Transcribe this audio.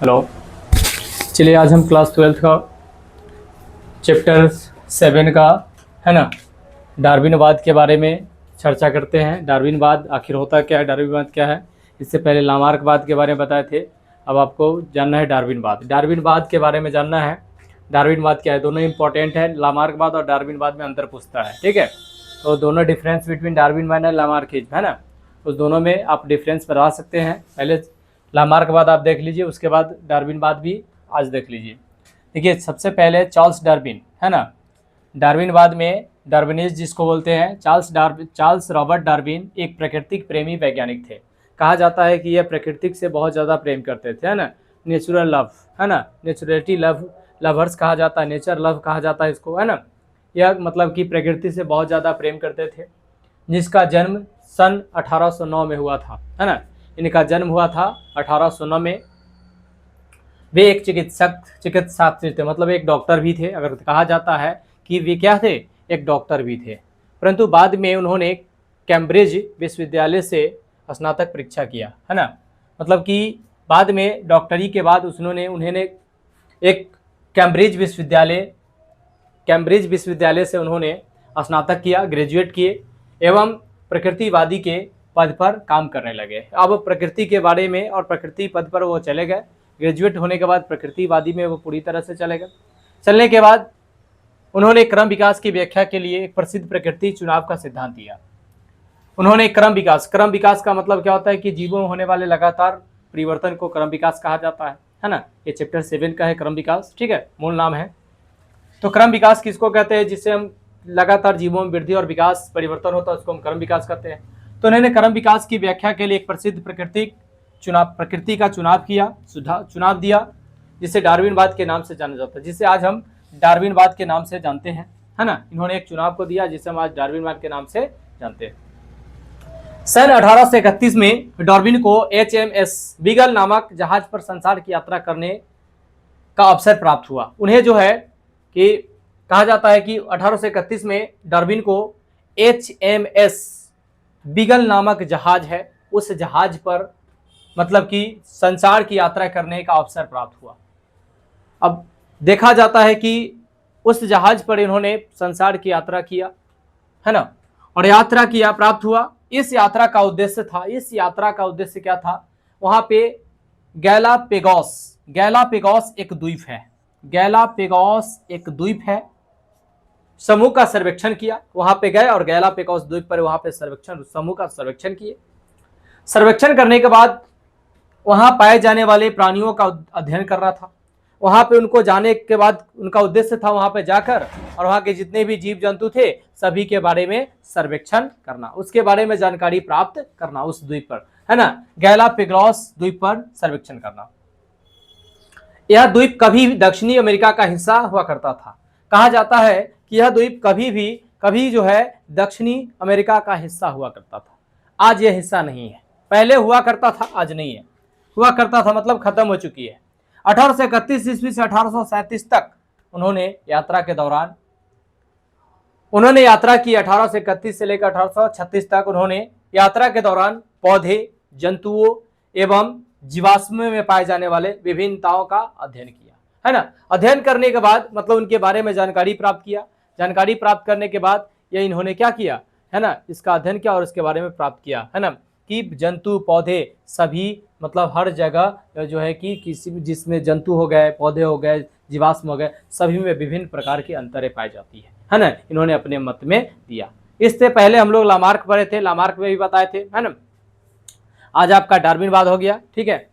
Hello. चलिए आज हम क्लास 12th का चैप्टर 7 का है ना डार्विनवाद के बारे में चर्चा करते हैं। डार्विनवाद आखिर होता क्या है, डार्विनवाद क्या है। इससे पहले लामार्कवाद के बारे में बताए थे, अब आपको जानना है डार्विनवाद। डार्विनवाद के बारे में जानना है, डार्विनवाद क्या है। दोनों इंपॉर्टेंट है, लामार्कवाद और डार्विनवाद में अंतर पूछता है, ठीक है। तो दोनों डिफरेंस बिटवीन डार्विनवाद और लामार्किज्म है ना, उस दोनों में आप डिफरेंस बता सकते हैं। पहले लामार्कवाद आप देख लीजिए, उसके बाद डार्विनवाद भी आज देख लीजिए। देखिए सबसे पहले चार्ल्स डार्विन है ना। डार्विनवाद में डार्विनिज्म जिसको बोलते हैं, चार्ल्स रॉबर्ट डार्विन एक प्राकृतिक प्रेमी वैज्ञानिक थे। कहा जाता है कि यह प्रकृति से बहुत ज़्यादा प्रेम करते थे, है ना। नेचुरल लव है ना, नेचुरलिटी लव, लवर्स कहा जाता है, नेचर लव कहा जाता है इसको, है ना। यह मतलब कि प्रकृति से बहुत ज़्यादा प्रेम करते थे, जिसका जन्म सन 1809 में हुआ था, है ना। इनका जन्म हुआ था 1809 में। वे एक चिकित्सक थे, मतलब एक डॉक्टर भी थे। अगर कहा जाता है कि वे क्या थे, एक डॉक्टर भी थे। परंतु बाद में उन्होंने कैम्ब्रिज विश्वविद्यालय से स्नातक परीक्षा किया, है ना। मतलब कि बाद में डॉक्टरी के बाद उन्होंने एक कैम्ब्रिज विश्वविद्यालय से उन्होंने स्नातक किया, ग्रेजुएट किए एवं प्रकृतिवादी के पद पर काम करने लगे। अब प्रकृति के बारे में और प्रकृति पद पर वो चले गए। ग्रेजुएट होने के बाद प्रकृतिवादी में वो पूरी तरह से चले गए। चलने के बाद उन्होंने क्रम विकास की व्याख्या के लिए एक प्रसिद्ध प्रकृति चुनाव का सिद्धांत दिया। उन्होंने क्रम विकास का मतलब क्या होता है कि जीवों में होने वाले लगातार परिवर्तन को क्रम विकास कहा जाता है ना। ये चैप्टर 7 का है क्रम विकास, ठीक है, मूल नाम है। तो क्रम विकास किसको कहते हैं, जिससे हम लगातार जीवों में वृद्धि और विकास परिवर्तन होता है, उसको हम क्रम विकास कहते हैं। तो उन्होंने क्रम विकास की व्याख्या के लिए एक प्रसिद्ध प्रकृति का चुनाव दिया, जिसे डार्विनवाद के नाम से जाना जाता है, जिसे आज हम डार्विनवाद के नाम से जानते हैं, है ना। इन्होंने एक चुनाव को दिया जिसे हम आज डार्विनवाद के नाम से जानते हैं। सन 1831 में डार्विन को HMS बीगल नामक जहाज पर संसार की यात्रा करने का अवसर प्राप्त हुआ। उन्हें जो है कि कहा जाता है कि 1831 में डार्विन को HMS बीगल नामक जहाज है, उस जहाज पर मतलब कि संसार की यात्रा करने का अवसर प्राप्त हुआ। अब देखा जाता है कि उस जहाज पर इन्होंने संसार की यात्रा किया, है ना, और यात्रा किया, प्राप्त हुआ। इस यात्रा का उद्देश्य क्या था, वहां पे गैलापेगोस एक द्वीप है, समूह का सर्वेक्षण किया। वहां पे गए और गैलापेगोस द्वीप पर वहां पे समूह का सर्वेक्षण किए। सर्वेक्षण करने के बाद वहां पाए जाने वाले प्राणियों का अध्ययन करना था। वहां पे उनको जाने के बाद उनका उद्देश्य था वहां पे जाकर और वहां के जितने भी जीव जंतु थे सभी के बारे में सर्वेक्षण करना, उसके बारे में जानकारी प्राप्त करना उस द्वीप पर, है ना। गैलापेगोस द्वीप पर सर्वेक्षण करना। यह द्वीप कभी दक्षिणी अमेरिका का हिस्सा हुआ करता था। कहा जाता है कि यह द्वीप कभी जो है दक्षिणी अमेरिका का हिस्सा हुआ करता था। आज यह हिस्सा नहीं है, पहले हुआ करता था, आज नहीं है। हुआ करता था मतलब खत्म हो चुकी है। 1831 ईस्वी से 1837 तक उन्होंने यात्रा की। 1831 से लेकर 1836 तक उन्होंने यात्रा के दौरान पौधे, जंतुओं एवं जीवाश्म में पाए जाने वाले विभिन्नताओं का अध्ययन किया, है ना। अध्ययन करने के बाद मतलब उनके बारे में जानकारी प्राप्त किया। जानकारी प्राप्त करने के बाद ये इन्होंने क्या किया, है ना, इसका अध्ययन किया और इसके बारे में प्राप्त किया, है ना, कि जंतु पौधे सभी मतलब हर जगह जो है कि किसी भी जिसमें जंतु हो गए, पौधे हो गए, जीवाश्म हो गए, सभी में विभिन्न प्रकार की अंतरें पाई जाती है ना। इन्होंने अपने मत में दिया। इससे पहले हम लोग लामार्क पढ़े थे, लामार्क में भी बताए थे, है ना। आज आपका डार्विनवाद हो गया, ठीक है।